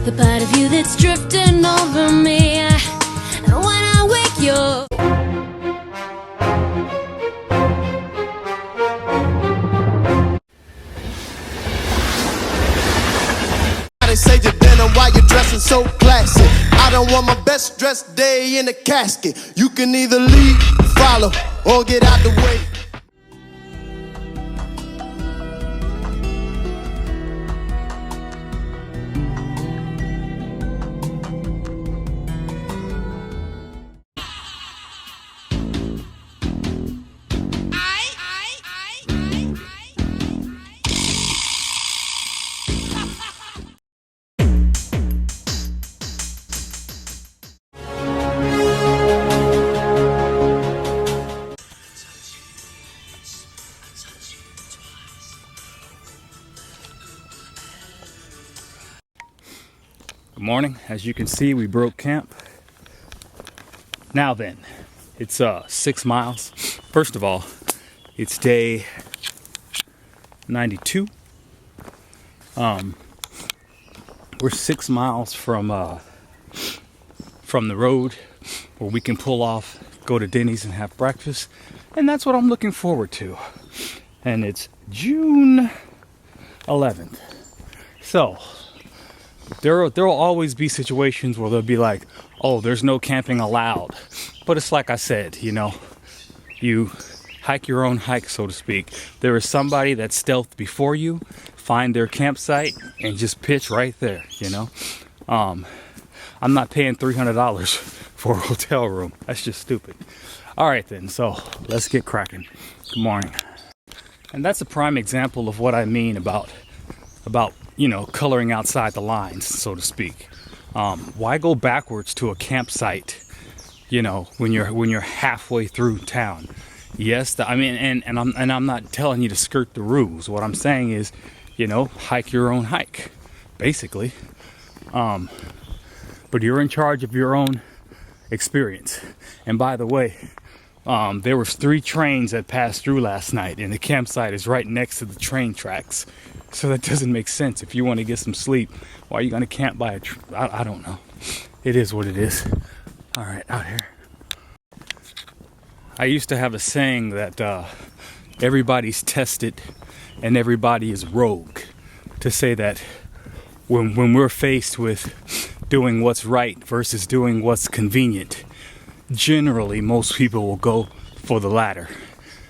the part of you that's drifting over me. And when I wake you up, they say you're denim while you're dressing so classy. I don't want my best dressed day in a casket. You can either lead, follow, or get out the way. Good morning. As you can see, we broke camp. Now then, it's 6 miles. First of all, it's day 92. We're 6 miles from the road where we can pull off, go to Denny's and have breakfast, and that's what I'm looking forward to. And it's June 11th. So there will always be situations where they'll be like, oh, there's no camping allowed. But it's like I said, you know, you hike your own hike, so to speak. There is somebody that's stealthed before you, find their campsite and just pitch right there, you know. I'm not paying $300 for a hotel room. That's just stupid. All right then, so let's get cracking. Good morning. And that's a prime example of what I mean about you know, coloring outside the lines, so to speak. Why go backwards to a campsite, you know, when you're halfway through town? Yes, I mean, and I'm not telling you to skirt the rules. What I'm saying is, you know, hike your own hike, basically. But you're in charge of your own experience. And by the way, there was 3 trains that passed through last night, and the campsite is right next to the train tracks. So that doesn't make sense. If you want to get some sleep, why are you going to camp by I don't know. It is what it is. All right, out here. I used to have a saying that everybody's tested and everybody is rogue. To say that when we're faced with doing what's right versus doing what's convenient, generally most people will go for the latter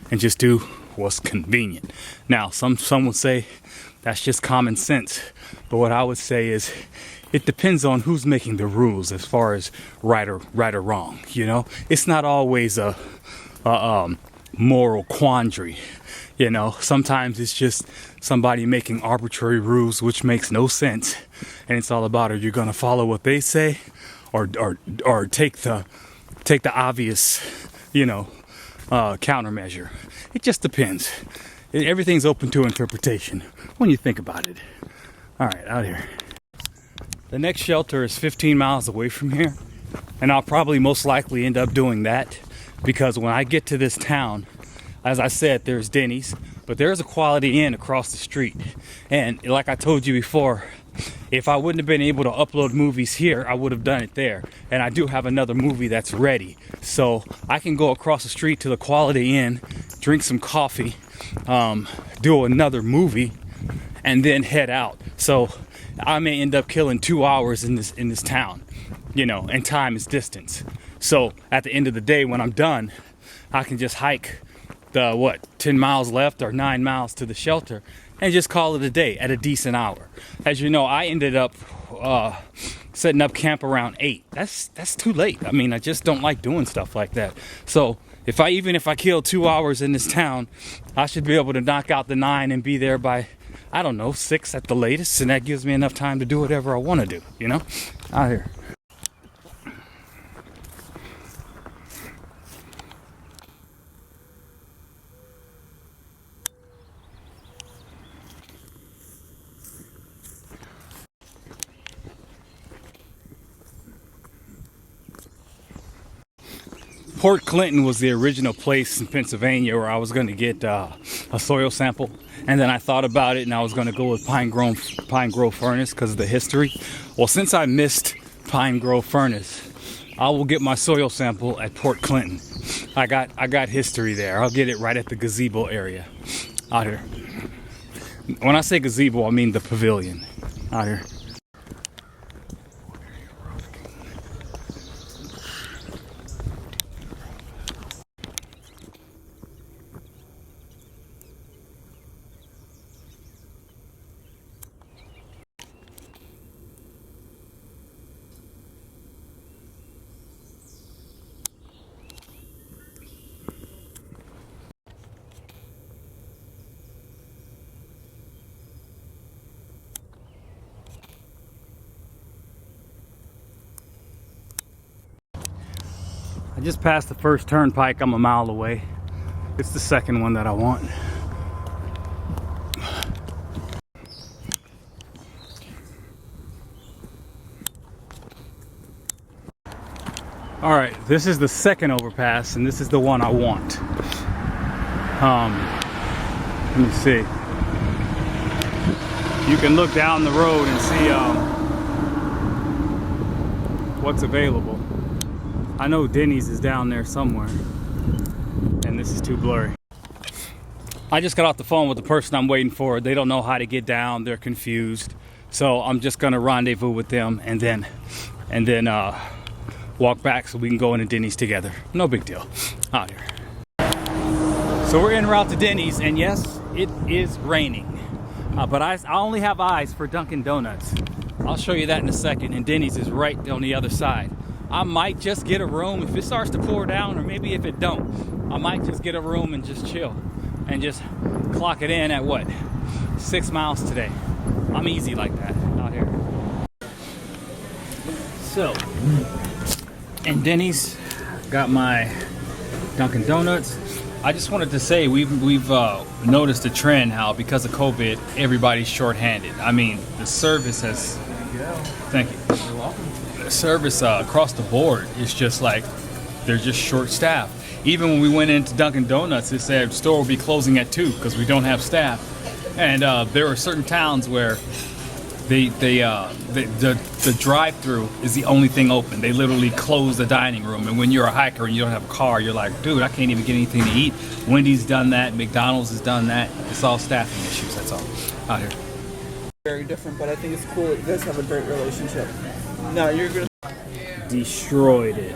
and just do what's convenient. Now, some would say that's just common sense, but what I would say is it depends on who's making the rules as far as right or wrong. You know, it's not always a moral quandary. You know, sometimes it's just somebody making arbitrary rules which makes no sense, and it's all about, are you going to follow what they say or take the obvious, you know, countermeasure. It just depends. Everything's open to interpretation when you think about it. All right, out here. The next shelter is 15 miles away from here, and I'll probably most likely end up doing that because when I get to this town, as I said, there's Denny's, but there's a Quality Inn across the street. And like I told you before, if I wouldn't have been able to upload movies here, I would have done it there. And I do have another movie that's ready. So I can go across the street to the Quality Inn, drink some coffee, do another movie, and then head out. So I may end up killing 2 hours in this town, you know, and time is distance. So at the end of the day, when I'm done, I can just hike the 10 miles left or 9 miles to the shelter and just call it a day at a decent hour. As you know, I ended up setting up camp around 8. That's too late. I mean, I just don't like doing stuff like that. So even if I kill 2 hours in this town, I should be able to knock out the 9 and be there by, I don't know, 6 at the latest, and that gives me enough time to do whatever I want to do, you know? Out here. Port Clinton was the original place in Pennsylvania where I was going to get a soil sample, And then I thought about it and I was gonna go with Pine Grove Furnace because of the history. Well, since I missed Pine Grove Furnace, I will get my soil sample at Port Clinton. I got history there. I'll get it right at the gazebo area out here. When I say gazebo, I mean the pavilion out here. I just passed the first turnpike. I'm a mile away. It's the second one that I want. All right, this is the second overpass, and this is the one I want. Let me see. You can look down the road and see what's available. I know Denny's is down there somewhere, and this is too blurry. I just got off the phone with the person I'm waiting for. They don't know how to get down. They're confused. So I'm just gonna rendezvous with them and then walk back so we can go into Denny's together. No big deal out here. So we're en route to Denny's, and yes, it is raining. But I only have eyes for Dunkin' Donuts. I'll show you that in a second, and Denny's is right on the other side. I might just get a room if it starts to pour down, or maybe if it don't, I might just get a room and just chill and just clock it in at what, 6 miles today. I'm easy like that out here. So, in Denny's, got my Dunkin' Donuts. I just wanted to say we've noticed a trend how because of COVID everybody's short-handed. I mean, the service has. Thank you. You're welcome. The service across the board is just like they're just short-staffed. Even when we went into Dunkin' Donuts, it said store will be closing at 2 because we don't have staff. And there are certain towns where the drive-through is the only thing open. They literally close the dining room, and when you're a hiker and you don't have a car, you're like, dude, I can't even get anything to eat. Wendy's done that, McDonald's has done that. It's all staffing issues, that's all out here. Very different, but I think it's cool that you guys have a great relationship. No, you're gonna Destroyed it.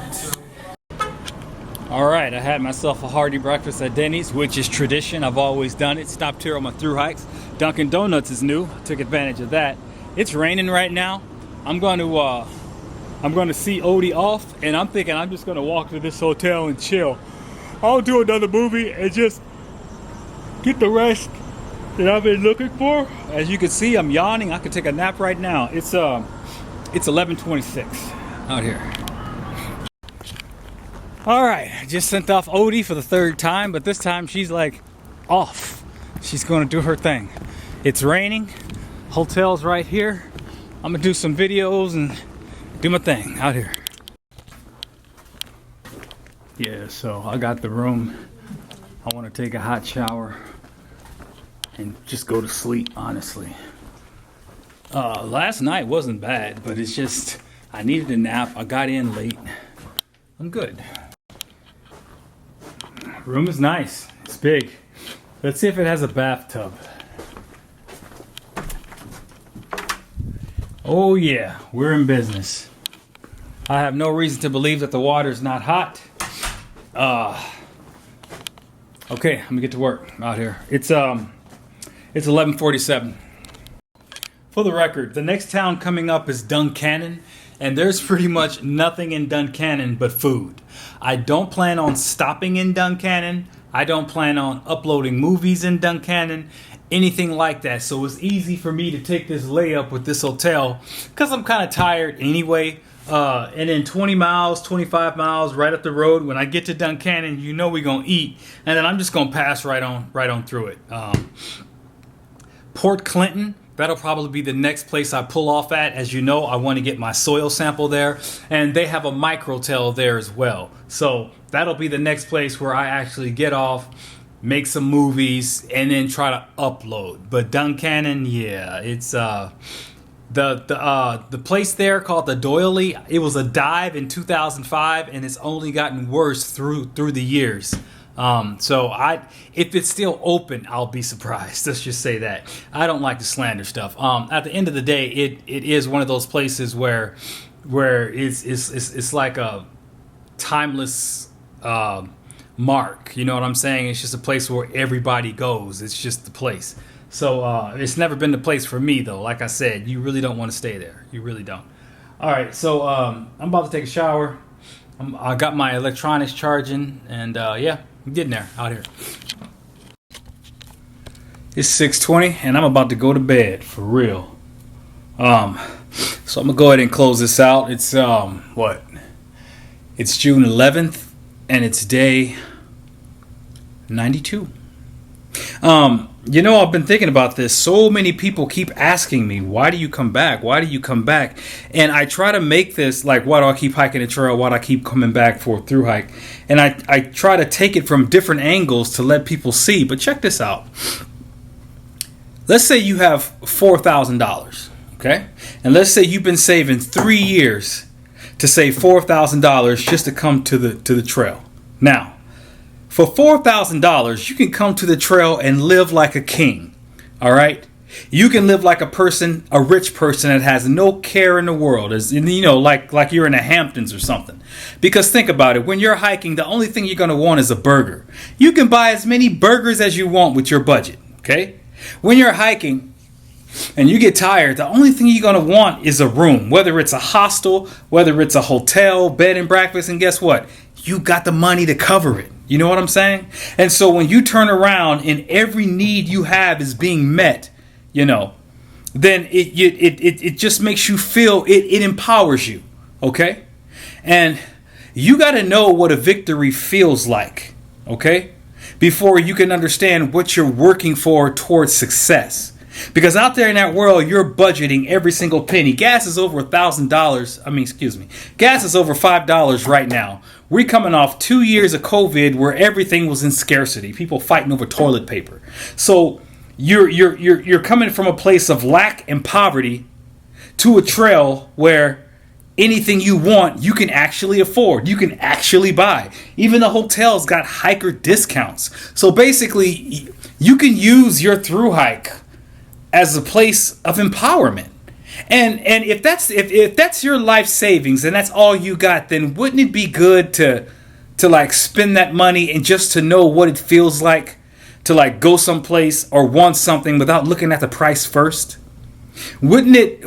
All right, I had myself a hearty breakfast at Denny's, which is tradition. I've always done it. Stopped here on my Thur-Hikes. Dunkin' Donuts is new. I took advantage of that. It's raining right now. I'm going to see Odie off, and I'm thinking I'm just going to walk to this hotel and chill. I'll do another movie and just get the rest that I've been looking for. As you can see, I'm yawning. I could take a nap right now. It's 11:26 out here. All right, I just sent off Odie for the third time, but this time she's like off. She's going to do her thing. It's raining. Hotel's right here. I'm gonna do some videos and do my thing out here. Yeah, so I got the room. I want to take a hot shower and just go to sleep, honestly. Last night wasn't bad, but it's just I needed a nap. I got in late. I'm good. Room is nice. It's big. Let's see if it has a bathtub. Oh yeah, we're in business. I have no reason to believe that the water is not hot. Okay, I'm gonna get to work out here. It's 11:47. For the record, the next town coming up is Duncannon, and there's pretty much nothing in Duncannon but food. I don't plan on stopping in Duncannon. I don't plan on uploading movies in Duncannon, anything like that. So it's easy for me to take this layup with this hotel because I'm kind of tired anyway. And then 20 miles, 25 miles right up the road, when I get to Duncannon, you know we're going to eat. And then I'm just going to pass right on through it. Port Clinton, that'll probably be the next place I pull off at. As you know, I want to get my soil sample there. And they have a microtel there as well. So that'll be the next place where I actually get off, make some movies, and then try to upload. But Duncannon, yeah, it's the place there called the Doily. It was a dive in 2005, and it's only gotten worse through the years. So if it's still open, I'll be surprised. Let's just say that. I don't like to slander stuff. At the end of the day, it is one of those places where it's like a timeless mark. You know what I'm saying? It's just a place where everybody goes. It's just the place. So it's never been the place for me, though. Like I said, you really don't want to stay there. You really don't. All right, so I'm about to take a shower. I got my electronics charging, and yeah, I'm getting there out here. It's 6:20, and I'm about to go to bed for real. So I'm gonna go ahead and close this out. It's It's June 11th, and it's day 92. I've been thinking about this. So many people keep asking me, why do you come back? Why do you come back? And I try to make this like, why do I keep hiking the trail? Why do I keep coming back for a Thur-Hike? And I try to take it from different angles to let people see. But check this out. Let's say you have $4,000, okay? And let's say you've been saving 3 years to save $4,000 just to come to the trail. Now, for $4,000, you can come to the trail and live like a king. All right? You can live like a rich person that has no care in the world, like you're in the Hamptons or something. Because think about it, when you're hiking, the only thing you're going to want is a burger. You can buy as many burgers as you want with your budget, okay? When you're hiking and you get tired, the only thing you're going to want is a room, whether it's a hostel, whether it's a hotel, bed and breakfast, and guess what? You got the money to cover it. You know what I'm saying? And so when you turn around and every need you have is being met, then it just makes you feel, it empowers you, okay? And you got to know what a victory feels like, okay? Before you can understand what you're working for towards success. Because out there in that world, you're budgeting every single penny. Gas is over $1,000. Gas is over $5 right now. We're coming off 2 years of COVID where everything was in scarcity. People fighting over toilet paper. So you're coming from a place of lack and poverty to a trail where anything you want, you can actually afford. You can actually buy. Even the hotels got hiker discounts. So basically, you can use your Thur-Hike as a place of empowerment. And if that's your life savings and that's all you got, then wouldn't it be good to like spend that money and just to know what it feels like to like go someplace or want something without looking at the price first? Wouldn't it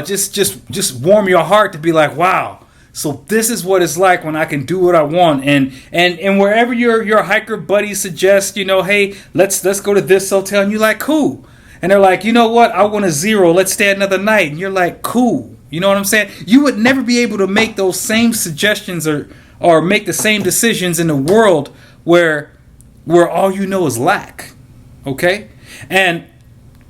just warm your heart to be like, wow, so this is what it's like when I can do what I want, and wherever your hiker buddy suggests, hey, let's go to this hotel, and you're like, cool. And they're like, you know what? I want a zero. Let's stay another night. And you're like, cool. You know what I'm saying? You would never be able to make those same suggestions or make the same decisions in a world where all you know is lack. Okay? And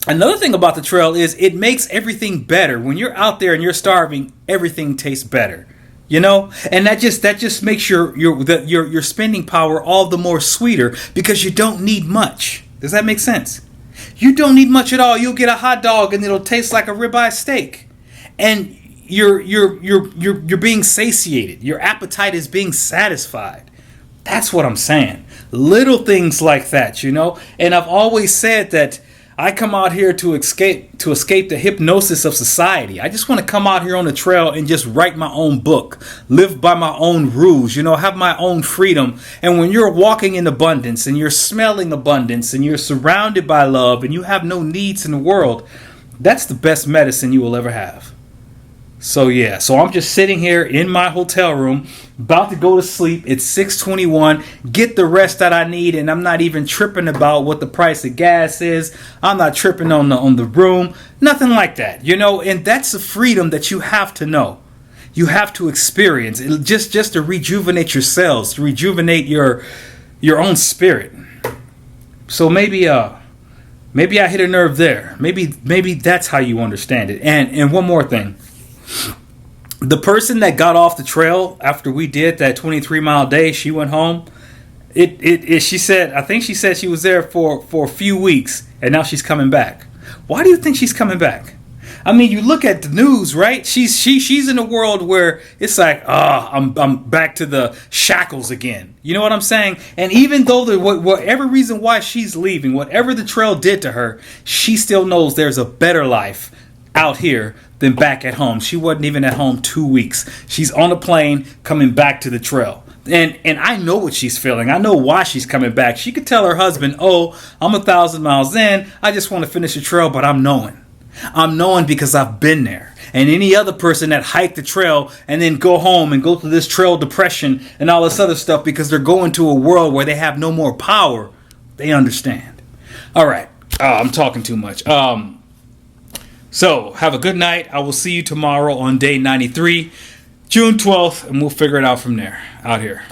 another thing about the trail is it makes everything better. When you're out there and you're starving, everything tastes better. And that just makes your spending power all the more sweeter because you don't need much. Does that make sense? You don't need much at all. You'll get a hot dog and it'll taste like a ribeye steak. And you're being satiated. Your appetite is being satisfied. That's what I'm saying. Little things like that, And I've always said that I come out here to escape the hypnosis of society. I just want to come out here on the trail and just write my own book, live by my own rules, have my own freedom. And when you're walking in abundance and you're smelling abundance and you're surrounded by love and you have no needs in the world, that's the best medicine you will ever have. So I'm just sitting here in my hotel room, about to go to sleep. It's 6:21. Get the rest that I need, and I'm not even tripping about what the price of gas is. I'm not tripping on the room. Nothing like that, And that's the freedom that you have to know. You have to experience it just to rejuvenate your cells, to rejuvenate your own spirit. So maybe I hit a nerve there. Maybe that's how you understand it. And one more thing. The person that got off the trail after we did that 23-mile day, she went home. She said, I think she said she was there for a few weeks, and now she's coming back. Why do you think she's coming back? I mean, you look at the news, right? She's in a world where it's like, I'm back to the shackles again. You know what I'm saying? And even though whatever reason why she's leaving, whatever the trail did to her, she still knows there's a better life out here than back at home. She wasn't even at home 2 weeks. She's on a plane coming back to the trail. And I know what she's feeling. I know why she's coming back. She could tell her husband, oh, I'm 1,000 miles in. I just want to finish the trail, but I'm knowing. I'm knowing because I've been there. And any other person that hiked the trail and then go home and go through this trail depression and all this other stuff because they're going to a world where they have no more power, they understand. All right. I'm talking too much. So have a good night. I will see you tomorrow on day 93, June 12th, and we'll figure it out from there out here.